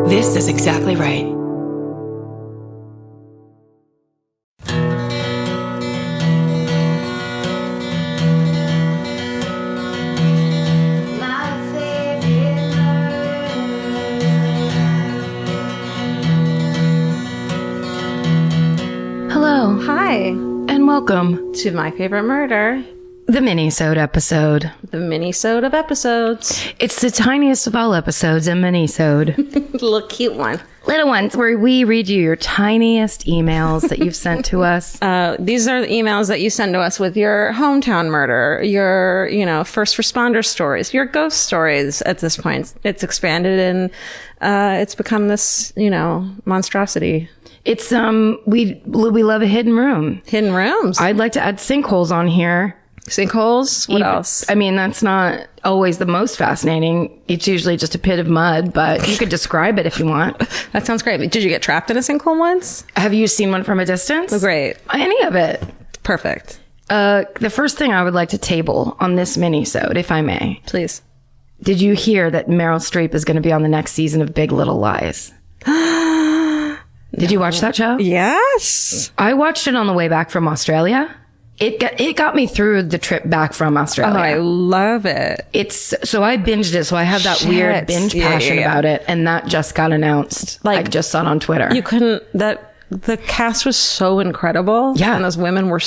This is exactly right. Hello. Hi. And welcome To My Favorite Murder. the Minisode episode. The Minisode of episodes. It's the tiniest of all episodes, a Minisode. Little cute one. Little ones where we read you your tiniest emails that you've sent to us. These are the emails that you send to us with your hometown murder, your, first responder stories, your ghost stories. At this point, it's expanded and it's become this, monstrosity. It's we love a hidden room. Hidden rooms. I'd like to add sinkholes on here. Sinkholes? What else? I mean, that's not always the most fascinating. It's usually just a pit of mud, but you could describe it if you want. That sounds great. Did you get trapped in a sinkhole once? Have you seen one from a distance? Oh, great. Any of it. Perfect. The first thing I would like to table on this minisode, if I may. Please. Did you hear that Meryl Streep is going to be on the next season of Big Little Lies? Did you watch that show? Yes. I watched it on the way back from Australia. It got me through the trip back from Australia. Oh, I love it. So I binged it. So I have that weird binge passion about it. And that just got announced. I just saw it on Twitter. The cast was so incredible. Yeah. And those women were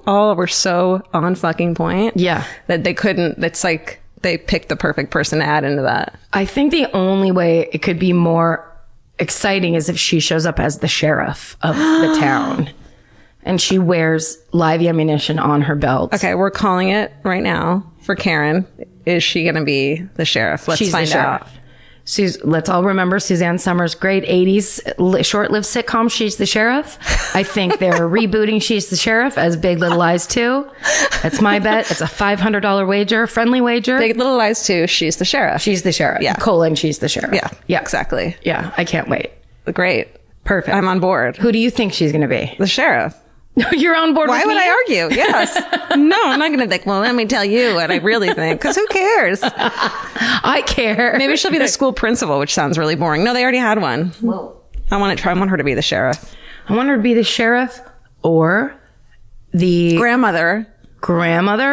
all were so on fucking point. Yeah. That it's like they picked the perfect person to add into that. I think the only way it could be more exciting is if she shows up as the sheriff of the town. And she wears live ammunition on her belt. Okay, we're calling it right now for Karen. Is she going to be the sheriff? Let's find out. Let's all remember Suzanne Summers' great 80s short-lived sitcom, She's the Sheriff. I think they're rebooting She's the Sheriff as Big Little Lies 2. That's my bet. It's a $500 wager, friendly wager. Big Little Lies 2, She's the Sheriff. She's the Sheriff. Yeah. She's the Sheriff. Yeah, exactly. Yeah, I can't wait. Great. Perfect. I'm on board. Who do you think she's going to be? The sheriff. You're on board with me? Why would I argue? Yes. No, I'm not going to think, well, let me tell you what I really think. Because who cares? I care. Maybe she'll be the school principal, which sounds really boring. No, they already had one. Whoa. I want her to be the sheriff. I want her to be the sheriff or the grandmother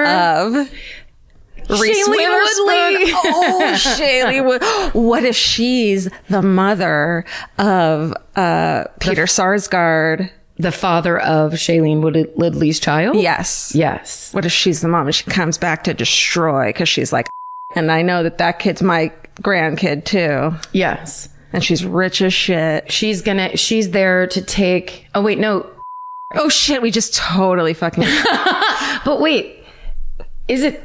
of Reese Witherspoon. Oh, Shailene Woodley. What if she's the mother of Peter Sarsgaard? The father of Shailene Woodley's child? Yes. Yes. What if she's the mom and she comes back to destroy because she's like, and I know that kid's my grandkid too. Yes. And she's rich as shit. She's there to take, oh wait, no. Oh shit, we just totally fucking. But wait, isn't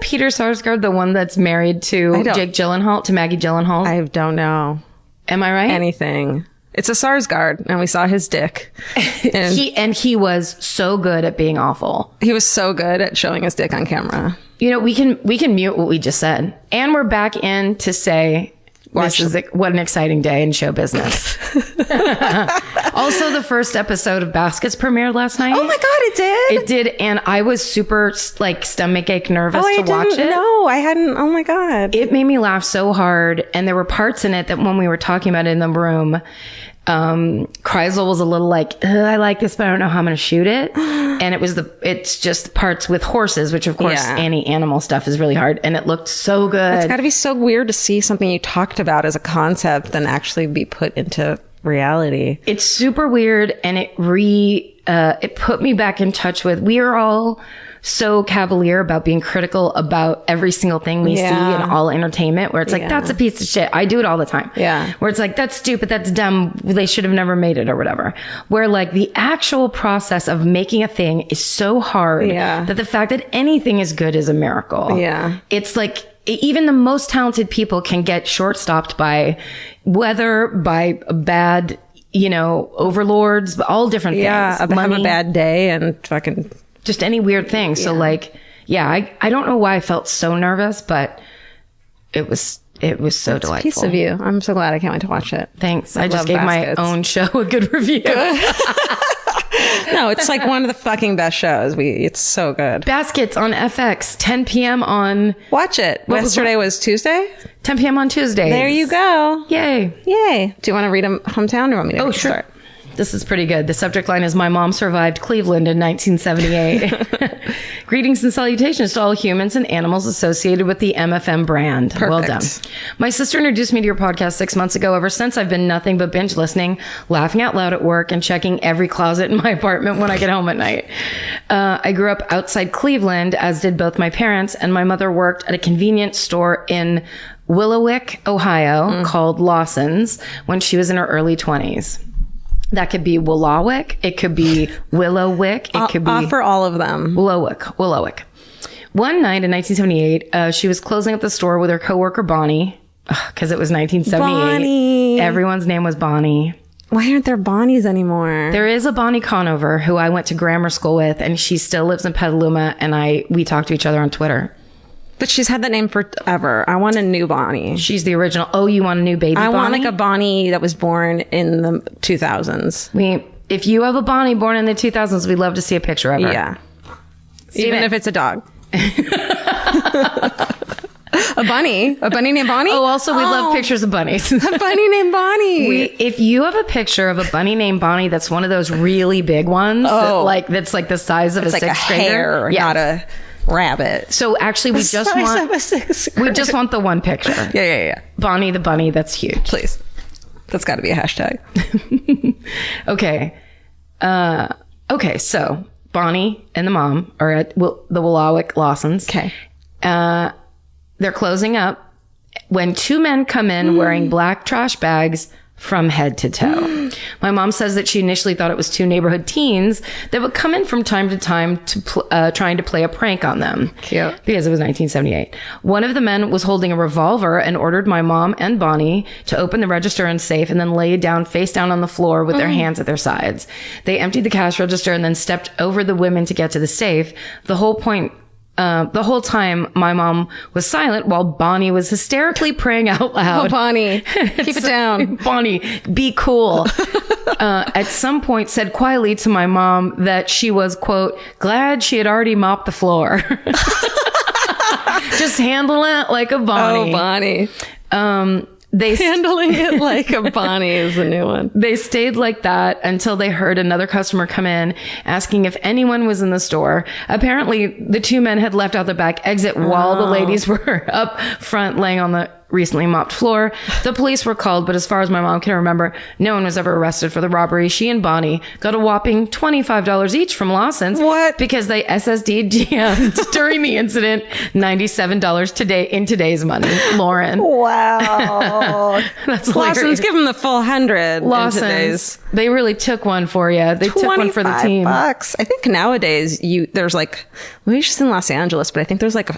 Peter Sarsgaard the one that's married to Maggie Gyllenhaal? I don't know. Am I right? Anything. It's a Sarsgaard, and we saw his dick. And he was so good at being awful. He was so good at showing his dick on camera. We can mute what we just said, and we're back in to say what an exciting day in show business. Also, the first episode of Baskets premiered last night. Oh my god, it did! It did, and I was super stomachache nervous to watch it. No, I hadn't. Oh my god, it made me laugh so hard, and there were parts in it that when we were talking about it in the room, Kreisel was a little like, I like this, but I don't know how I'm going to shoot it. And it's just parts with horses, which of course any animal stuff is really hard. And it looked so good. It's got to be so weird to see something you talked about as a concept and actually be put into reality. It's super weird. And it put me back in touch with, we are all so cavalier about being critical about every single thing we see in all entertainment, where it's like, that's a piece of shit. I do it all the time. Yeah. Where it's like, that's stupid. That's dumb. They should have never made it or whatever. Where like the actual process of making a thing is so hard that the fact that anything is good is a miracle. Yeah. It's like, even the most talented people can get short-stopped by bad, overlords, all different things. Yeah. Have a bad day and fucking just any weird thing. So I don't know why I felt so nervous, but it was It was so delightful. Piece of you. I'm so glad. I can't wait to watch it. Thanks. I just love gave Baskets. my own show a good review. No, it's like one of the fucking best shows. It's so good. Baskets on FX, 10 p.m. on... Watch it. Yesterday was Tuesday? 10 p.m. on Tuesday. There you go. Yay. Yay. Do you want to read a hometown or you want me to Oh, sure. start? This is pretty good. The subject line is, "My mom survived Cleveland in 1978. Greetings and salutations to all humans and animals associated with the MFM brand." Perfect. Well done. My sister introduced me to your podcast 6 months ago. Ever since, I've been nothing but binge listening, laughing out loud at work, and checking every closet in my apartment when I get home at night. I grew up outside Cleveland, as did both my parents, and my mother worked at a convenience store in Willowick, Ohio, called Lawson's when she was in her early 20s. That could be Willowick. It could be Willowick. It could be... Offer all of them. Willowick. One night in 1978, she was closing up the store with her coworker Bonnie, because it was 1978. Bonnie. Everyone's name was Bonnie. Why aren't there Bonnies anymore? There is a Bonnie Conover who I went to grammar school with, and she still lives in Petaluma, and we talk to each other on Twitter. But she's had that name forever. I want a new Bonnie. She's the original. Oh, you want a new baby Bonnie? I want like a Bonnie that was born in the 2000s. If you have a Bonnie born in the 2000s, we'd love to see a picture of her. Yeah. Even if it's a dog. A bunny named Bonnie? Oh, also, we love pictures of bunnies. A bunny named Bonnie. If you have a picture of a bunny named Bonnie that's one of those really big ones, that's like the size of a sixth grader. Hare, not a rabbit. So actually, we just want the one picture. Yeah. Bonnie the bunny, that's huge. Please. That's got to be a hashtag. Okay. Okay, so Bonnie and the mom are at the Willowick Lawson's. Okay. They're closing up when two men come in wearing black trash bags from head to toe. My mom says that she initially thought it was two neighborhood teens that would come in from time to time to trying to play a prank on them. Cute. Because it was 1978. One of the men was holding a revolver and ordered my mom and Bonnie to open the register and safe and then lay down face down on the floor with their hands at their sides. They emptied the cash register and then stepped over the women to get to the safe. The whole time, my mom was silent while Bonnie was hysterically praying out loud. Oh, Bonnie, keep it down. Bonnie, be cool. At some point said quietly to my mom that she was, quote, glad she had already mopped the floor. Just handle it like a Bonnie. Oh, Bonnie. Handling it like a Bonnie is a new one. They stayed like that until they heard another customer come in asking if anyone was in the store. Apparently, the two men had left out the back exit while the ladies were up front laying on the recently mopped floor. The police were called, but as far as my mom can remember, no one was ever arrested for the robbery. She and Bonnie got a whopping $25 each from Lawson's. What? Because they SSD-DM'd during the incident, $97 today in today's money. Lauren. Wow. That's Lawson's, hilarious. give them the full 100. Lawson's. They really took one for you. They took one for the team. $25. I think nowadays there's like, maybe it's just in Los Angeles, but I think there's like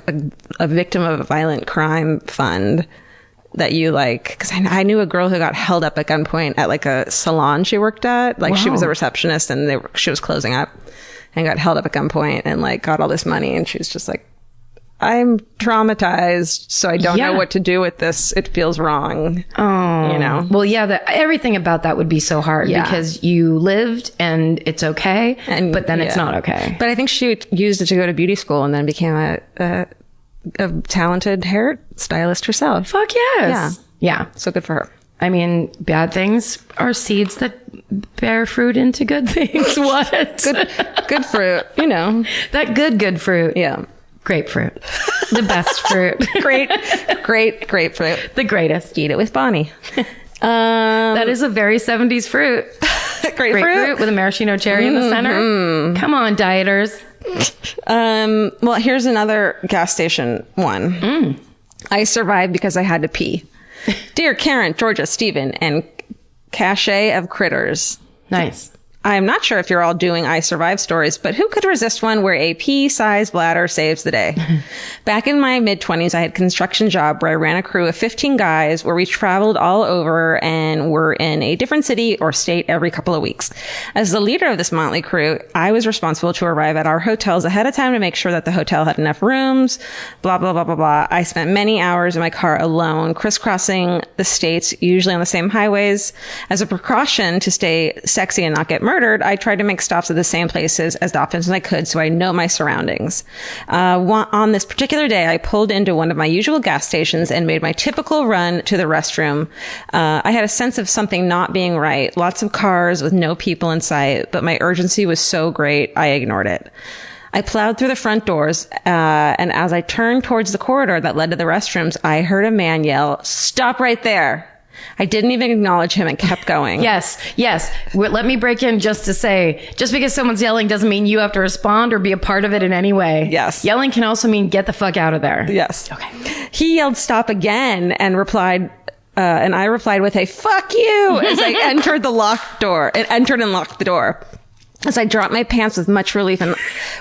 a victim of a violent crime fund that you like, because I knew a girl who got held up at gunpoint at like a salon she worked at. Like she was a receptionist and she was closing up and got held up at gunpoint and like got all this money. And she was just like, I'm traumatized, so I don't know what to do with this. It feels wrong. Oh, you know? Well, yeah, everything about that would be so hard because you lived and it's okay, but then it's not okay. But I think she used it to go to beauty school and then became a talented hair stylist herself. Fuck yes. Yeah. So good for her. I mean, bad things are seeds that bear fruit into good things. What? Good fruit, you know. That good fruit. Yeah. Grapefruit. The best fruit. Great grapefruit. The greatest. Eat it with Bonnie. That is a very 70s fruit. Grapefruit with a maraschino cherry in the center. Come on, dieters. Well, here's another gas station one. I survived because I had to pee. Dear Karen, Georgia, Stephen, and cachet of critters. Nice. I'm not sure if you're all doing I survived stories, but who could resist one where a pea-sized bladder saves the day? Back in my mid-20s, I had a construction job where I ran a crew of 15 guys where we traveled all over and were in a different city or state every couple of weeks. As the leader of this motley crew, I was responsible to arrive at our hotels ahead of time to make sure that the hotel had enough rooms, blah, blah, blah, blah, blah. I spent many hours in my car alone, crisscrossing the states, usually on the same highways. As a precaution to stay sexy and not get murdered, I tried to make stops at the same places as often as I could so I know my surroundings. On this particular day, I pulled into one of my usual gas stations and made my typical run to the restroom. I had a sense of something not being right. Lots of cars with no people in sight, but my urgency was so great, I ignored it. I plowed through the front doors, and as I turned towards the corridor that led to the restrooms, I heard a man yell, "Stop right there." I didn't even acknowledge him and kept going. Yes. Let me break in just to say, just because someone's yelling doesn't mean you have to respond or be a part of it in any way. Yes. Yelling can also mean get the fuck out of there. Yes. Okay. He yelled stop again and replied, and I replied with a "fuck you" as I entered the locked door. It entered and locked the door. As I dropped my pants with much relief, and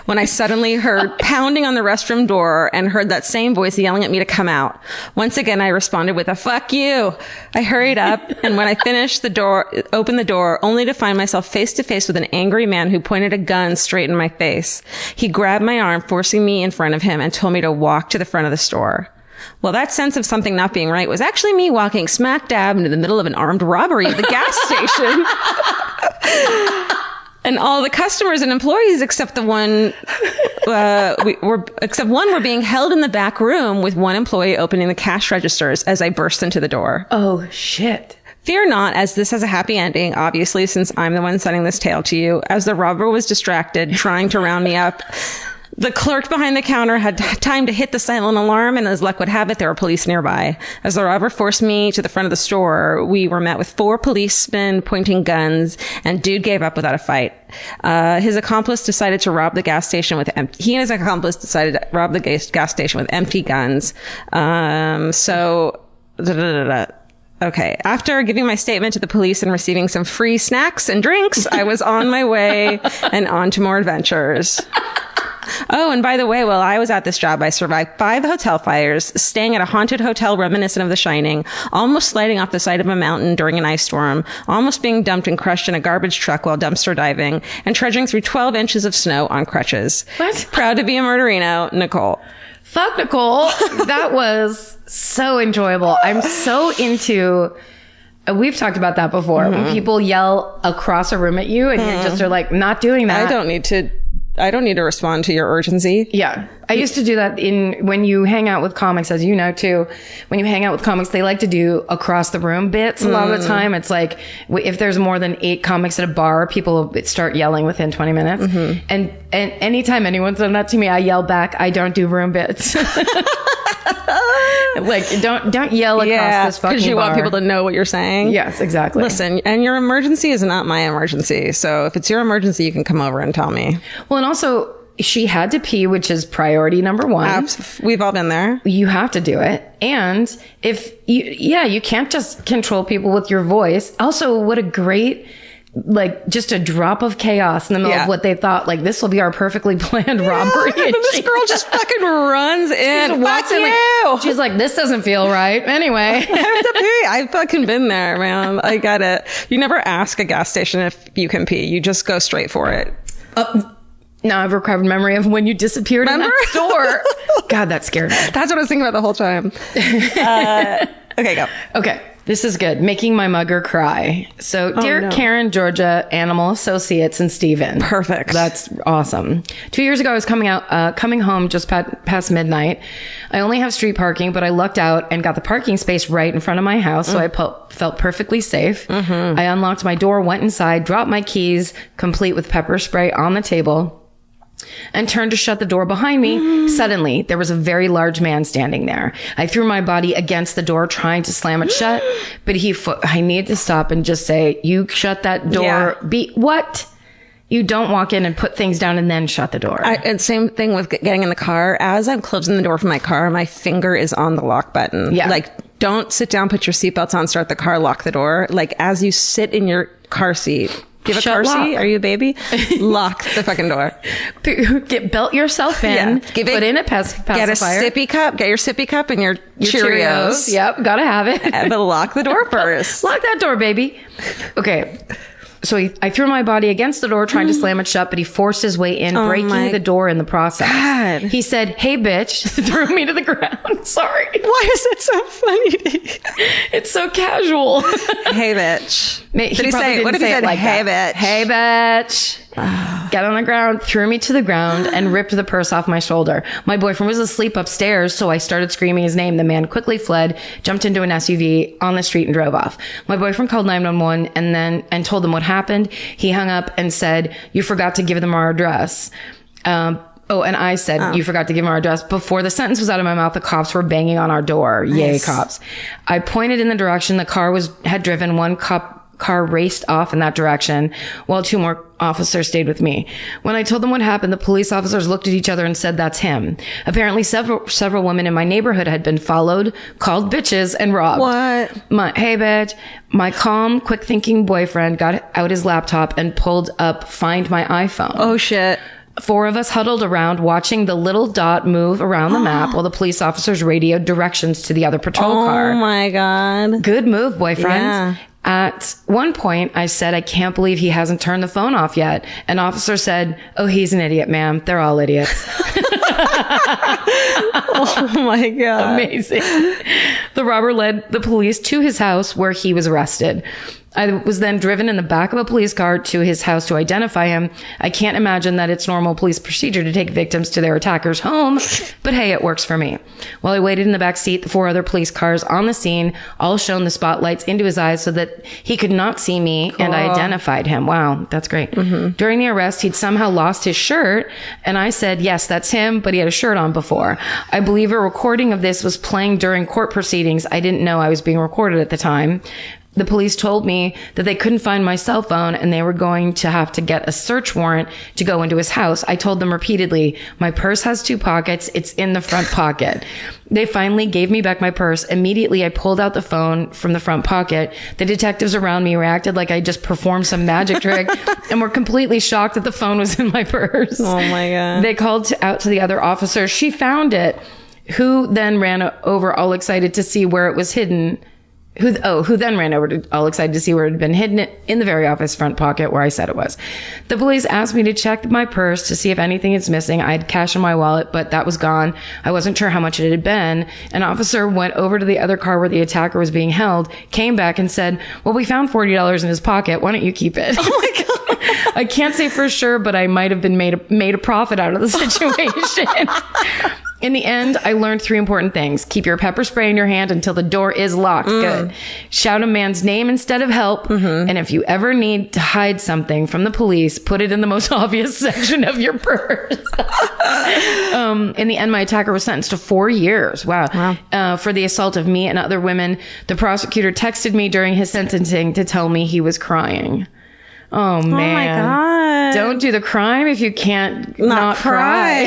when I suddenly heard pounding on the restroom door and heard that same voice yelling at me to come out. Once again, I responded with a "fuck you." I hurried up, and when I finished opened the door, only to find myself face to face with an angry man who pointed a gun straight in my face. He grabbed my arm, forcing me in front of him, and told me to walk to the front of the store. Well, that sense of something not being right was actually me walking smack dab into the middle of an armed robbery at the gas station. And all the customers and employees except one were being held in the back room with one employee opening the cash registers as I burst into the door. Oh, shit. Fear not, as this has a happy ending, obviously, since I'm the one sending this tale to you. As the robber was distracted, trying to round me up, the clerk behind the counter had time to hit the silent alarm, and as luck would have it, there were police nearby. As the robber forced me to the front of the store, we were met with 4 policemen pointing guns, and dude gave up without a fight. His accomplice decided to rob the gas station with he and his accomplice decided to rob the gas station with empty guns. Okay. After giving my statement to the police and receiving some free snacks and drinks, I was on my way and on to more adventures. Oh, and by the way, while I was at this job, I survived 5 hotel fires, staying at a haunted hotel reminiscent of The Shining, almost sliding off the side of a mountain during an ice storm, almost being dumped and crushed in a garbage truck while dumpster diving, and trudging through 12 inches of snow on crutches. What? Proud to be a murderino, Nicole. Fuck, Nicole. That was so enjoyable. I'm so into... We've talked about that before. Mm-hmm. When people yell across a room at you and you just are like, not doing that. I don't need to respond to your urgency. Yeah. I used to do that when you hang out with comics, as you know too. When you hang out with comics, they like to do across the room bits. A lot of the time, it's like if there's more than 8 comics at a bar, people start yelling within 20 minutes. Mm-hmm. And anytime anyone's done that to me, I yell back, I don't do room bits. Like, don't yell across this fucking bar. Because you want people to know what you're saying. Yes, exactly. Listen, and your emergency is not my emergency. So if it's your emergency, you can come over and tell me. Well, and also, she had to pee, which is priority number 1. We've all been there. You have to do it. And if you can't just control people with your voice. Also, what a great, like, just a drop of chaos in the middle of what they thought, like, this will be our perfectly planned robbery. And this girl just fucking runs in. Fuck you. She's like, this doesn't feel right. Anyway. I have to pee. I've fucking been there, man. I get it. You never ask a gas station if you can pee. You just go straight for it. Now I've recovered memory of when you disappeared in that store. God, that scared me. That's what I was thinking about the whole time. Okay, go. Okay. This is good. Making my mugger cry. So, dear Karen, Georgia, Animal Associates, and Steven. Perfect. That's awesome. 2 years ago, I was coming home just past midnight. I only have street parking, but I lucked out and got the parking space right in front of my house, so I felt perfectly safe. Mm-hmm. I unlocked my door, went inside, dropped my keys, complete with pepper spray, on the table, and turned to shut the door behind me. Suddenly, there was a very large man standing there. I threw my body against the door, trying to slam it shut, but I needed to stop and just say, you shut that door. Yeah. What? You don't walk in and put things down and then shut the door. And same thing with getting in the car. As I'm closing the door for my car, my finger is on the lock button. Yeah. Like, don't sit down, put your seatbelts on, start the car, lock the door. Like, as you sit in your car seat, Do you have a Shut car lock. seat? Are you a baby? Lock the fucking door. Belt yourself in. Give it- put in a pacifier. Get a sippy cup. Get your sippy cup and your Cheerios. Yep, gotta have it. But lock the door first. Lock that door, baby. Okay. So I threw my body against the door, trying to slam it shut, but he forced his way in, breaking the door in the process. God. He said, "Hey, bitch," threw me to the ground. Sorry. Why is it so funny? It's so casual. Hey, bitch. Did he say? What if he said, "Hey, bitch"? Hey, bitch. Got on the ground, threw me to the ground, and ripped the purse off my shoulder. My boyfriend was asleep upstairs, so I started screaming his name. The man quickly fled, jumped into an SUV on the street, and drove off. My boyfriend called 911 and told them what happened. He hung up and said, "You forgot to give them our address." And I said, "You forgot to give them our address." Before the sentence was out of my mouth, the cops were banging on our door. Nice. Yay, cops. I pointed in the direction the car had driven. One car raced off in that direction while 2 more officers stayed with me. When I told them what happened, the police officers looked at each other and said, "That's him." Apparently several women in my neighborhood had been followed, called bitches, and robbed. What? Hey, bitch. My calm, quick thinking boyfriend got out his laptop and pulled up Find My iPhone. Oh, shit. 4 of us huddled around watching the little dot move around the map while the police officers radioed directions to the other patrol car. Oh my God. Good move, boyfriend. Yeah. At one point, I said, "I can't believe he hasn't turned the phone off yet." An officer said, "Oh, he's an idiot, ma'am. They're all idiots." Oh my God. Amazing. The robber led the police to his house where he was arrested. I was then driven in the back of a police car to his house to identify him. I can't imagine that it's normal police procedure to take victims to their attacker's home, but hey, it works for me. While I waited in the back seat, the 4 other police cars on the scene all shone the spotlights into his eyes so that he could not see me, and I identified him. Wow, that's great. Mm-hmm. During the arrest, he'd somehow lost his shirt, and I said, "Yes, that's him, but he had a shirt on before." I believe a recording of this was playing during court proceedings. I didn't know I was being recorded at the time. The police told me that they couldn't find my cell phone and they were going to have to get a search warrant to go into his house. I told them repeatedly, "My purse has 2 pockets. It's in the front pocket." They finally gave me back my purse. Immediately, I pulled out the phone from the front pocket. The detectives around me reacted like I just performed some magic trick and were completely shocked that the phone was in my purse. Oh my God. They called out to the other officer. She found it, who then ran over all excited to see where it was hidden. Who then ran over to all excited to see where it had been hidden in the very office front pocket where I said it was. The police asked me to check my purse to see if anything is missing. I had cash in my wallet, but that was gone. I wasn't sure how much it had been. An officer went over to the other car where the attacker was being held, came back and said, "Well, we found $40 in his pocket. Why don't you keep it?" Oh my God. I can't say for sure, but I might have been made a profit out of the situation. In the end, I learned 3 important things. Keep your pepper spray in your hand until the door is locked. Good. Shout a man's name instead of help. Mm-hmm. And if you ever need to hide something from the police, put it in the most obvious section of your purse. In the end, my attacker was sentenced to 4 years. Wow. For the assault of me and other women. The prosecutor texted me during his sentencing to tell me he was crying. Oh, man. Oh, my God. Don't do the crime if you can't not cry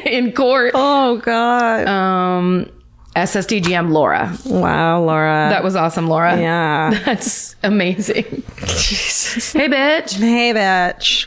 in court. Oh, God. SSDGM Laura. Wow, Laura. That was awesome, Laura. Yeah. That's amazing. Jesus. Hey, bitch. Hey, bitch.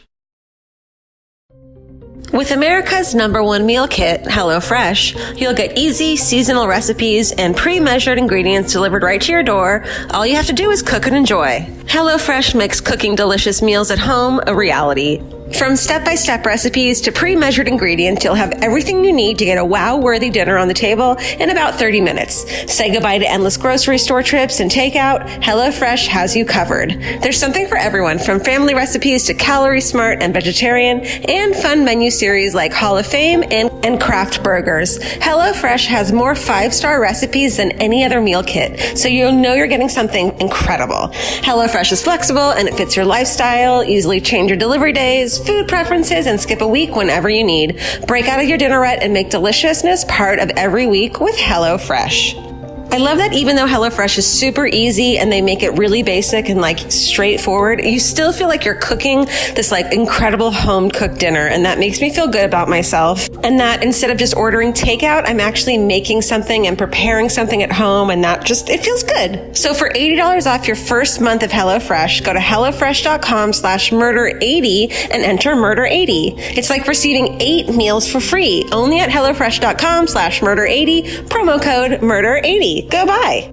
With America's #1 meal kit, HelloFresh, you'll get easy, seasonal recipes and pre-measured ingredients delivered right to your door. All you have to do is cook and enjoy. HelloFresh makes cooking delicious meals at home a reality. From step-by-step recipes to pre-measured ingredients, you'll have everything you need to get a wow-worthy dinner on the table in about 30 minutes. Say goodbye to endless grocery store trips and takeout. HelloFresh has you covered. There's something for everyone, from family recipes to calorie smart and vegetarian, and fun menu series like Hall of Fame and craft burgers. HelloFresh has more 5-star recipes than any other meal kit, so you'll know you're getting something incredible. HelloFresh is flexible and it fits your lifestyle. Easily change your delivery days, food preferences, and skip a week whenever you need. Break out of your dinner rut and make deliciousness part of every week with HelloFresh. I love that even though HelloFresh is super easy and they make it really basic and like straightforward, you still feel like you're cooking this like incredible home cooked dinner. And that makes me feel good about myself. And that instead of just ordering takeout, I'm actually making something and preparing something at home. And that just, it feels good. So for $80 off your first month of HelloFresh, go to HelloFresh.com/murder80 and enter murder80. It's like receiving 8 meals for free only at HelloFresh.com/murder80, promo code murder80. Go buy.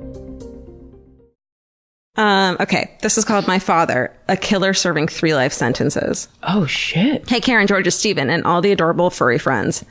Okay, this is called My Father, a killer serving 3 life sentences. Oh, shit. Hey, Karen, Georgia, Stephen, and all the adorable furry friends.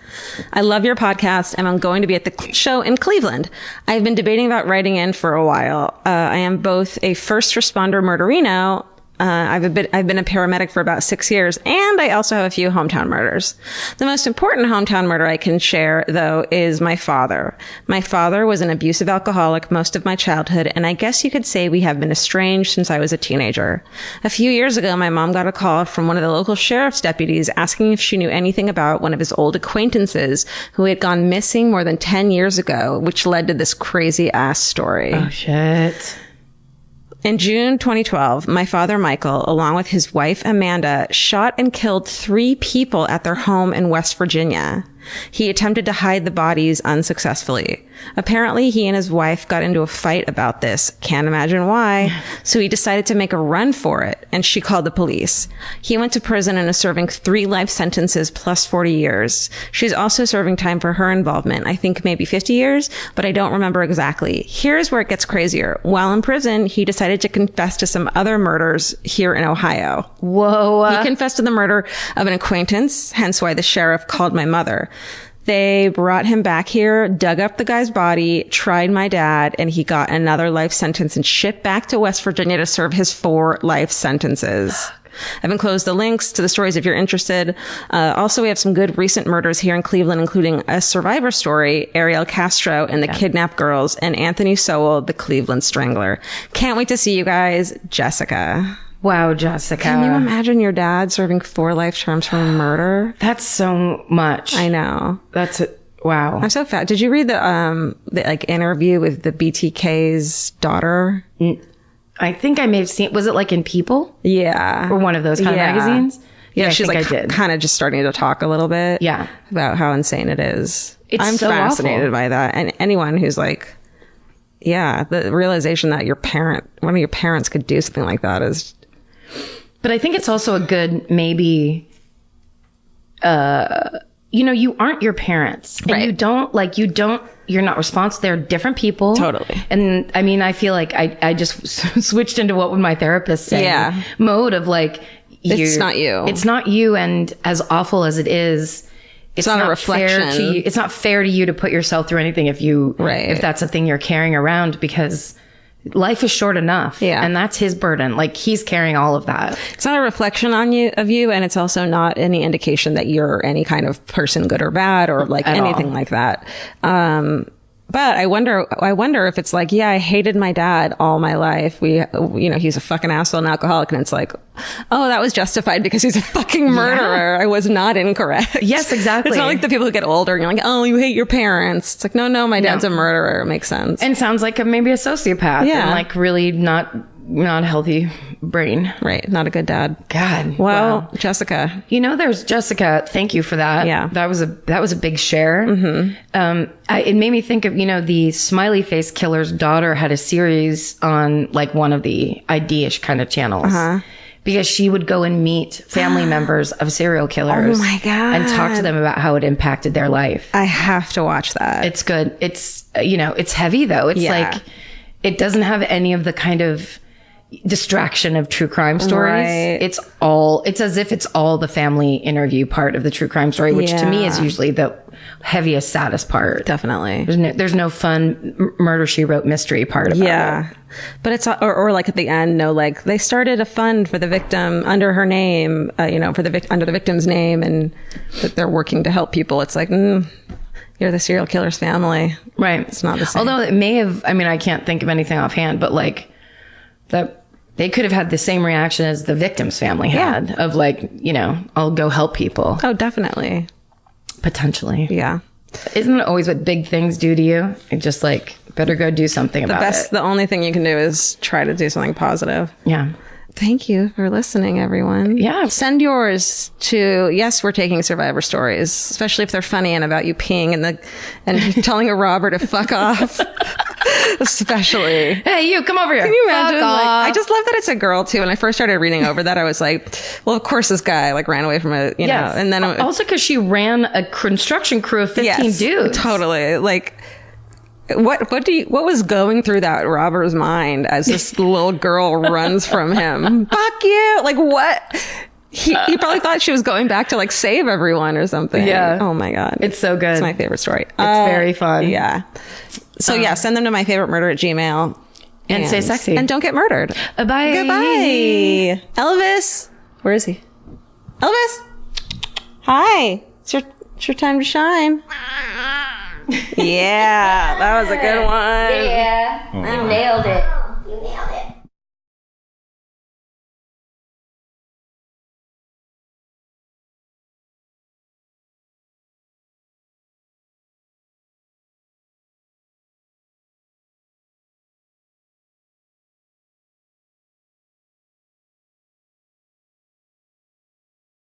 I love your podcast, and I'm going to be at the show in Cleveland. I've been debating about writing in for a while. I am both a first responder murderino. I've been a paramedic for about 6 years, and I also have a few hometown murders. The most important hometown murder I can share, though, is my father. My father was an abusive alcoholic most of my childhood, and I guess you could say we have been estranged since I was a teenager. A few years ago, my mom got a call from one of the local sheriff's deputies asking if she knew anything about one of his old acquaintances who had gone missing more than 10 years ago, which led to this crazy-ass story. Oh, shit. In June 2012, my father, Michael, along with his wife, Amanda, shot and killed 3 people at their home in West Virginia. He attempted to hide the bodies unsuccessfully. Apparently, he and his wife got into a fight about this. Can't imagine why. So he decided to make a run for it, and she called the police. He went to prison and is serving 3 life sentences plus 40 years. She's also serving time for her involvement. I think maybe 50 years, but I don't remember exactly. Here's where it gets crazier. While in prison, he decided to confess to some other murders here in Ohio. Whoa. He confessed to the murder of an acquaintance, hence why the sheriff called my mother. They brought him back here, dug up the guy's body, tried my dad, and he got another life sentence and shipped back to West Virginia to serve his 4 life sentences. I've enclosed the links to the stories if you're interested. Also, we have some good recent murders here in Cleveland, including a survivor story, Ariel Castro and the Kidnapped Girls, and Anthony Sowell, the Cleveland Strangler. Can't wait to see you guys. Jessica. Wow, Jessica. Can you imagine your dad serving 4 life terms for murder? That's so much. I know. Wow. I'm so fat. Did you read the like interview with the BTK's daughter? I think I may have seen, was it like in People? Yeah. Or one of those kind of magazines? Yeah, she's like kind of just starting to talk a little bit. Yeah. About how insane it is. I'm so fascinated awful. by that. And anyone who's like, yeah, the realization that one of your parents could do something like that is. But I think it's also a good, maybe, you aren't your parents. And Right. you're not responsible. They're different people. Totally. And I mean, I feel like I just switched into what would my therapist say? Yeah. Mode of like, It's not you. It's not you. And as awful as it is, it's not a fair reflection. to you. It's not fair to you to put yourself through anything if that's a thing you're carrying around, because life is short enough. Yeah. And that's his burden. Like, he's carrying all of that. It's not a reflection of you, and it's also not any indication that you're any kind of person, good or bad, or like anything like that. But I wonder if it's like, yeah, I hated my dad all my life. He's a fucking asshole and alcoholic. And it's like, oh, that was justified because he's a fucking murderer. Yeah. I was not incorrect. Yes, exactly. It's not like the people who get older and you're like, oh, you hate your parents. It's like, no, my dad's a murderer. It makes sense. And sounds like maybe a sociopath. Yeah. And like really not a healthy brain. Right. Not a good dad. God. Well, wow. Jessica. There's Jessica. Thank you for that. Yeah. That was a big share. Mm-hmm. It made me think of, the Smiley Face Killer's daughter had a series on like one of the ID-ish kind of channels. Uh-huh. Because she would go and meet family members of serial killers. Oh my God. And talk to them about how it impacted their life. I have to watch that. It's good. It's, it's heavy though. It's like, it doesn't have any of the kind of distraction of true crime stories. Right. It's as if it's all the family interview part of the true crime story, which to me is usually the heaviest, saddest part. Definitely. There's no fun murder she wrote mystery part about it. But it's or like at the end, like they started a fund for the victim under her name, under the victim's name, and that they're working to help people. It's like, you're the serial killer's family. Right. It's not the same. Although it may have, I can't think of anything offhand, but like that they could have had the same reaction as the victim's family had of like, I'll go help people. Oh, definitely. Potentially. Yeah. Isn't it always what big things do to you? It just like Better go do something about it. The only thing you can do is try to do something positive. Yeah. Thank you for listening, everyone. Yeah. Send yours to, yes, we're taking survivor stories, especially if they're funny and about you peeing and telling a robber to fuck off. Especially. Hey, you, come over here. Can you imagine? Fuck off. I just love that it's a girl too. When I first started reading over that, I was like, well, of course this guy ran away from a, you know, and then also because she ran a construction crew of 15 dudes. Totally. What was going through that robber's mind as this little girl runs from him? Fuck you! What? He probably thought she was going back to save everyone or something. Yeah. Oh my God. It's so good. It's my favorite story. It's very fun. Yeah. So send them to myfavoriteMurder@gmail.com. And stay sexy. And don't get murdered. Bye. Goodbye. Elvis. Where is he? Elvis. Hi. It's your time to shine. Yeah, that was a good one. Yeah, you nailed it.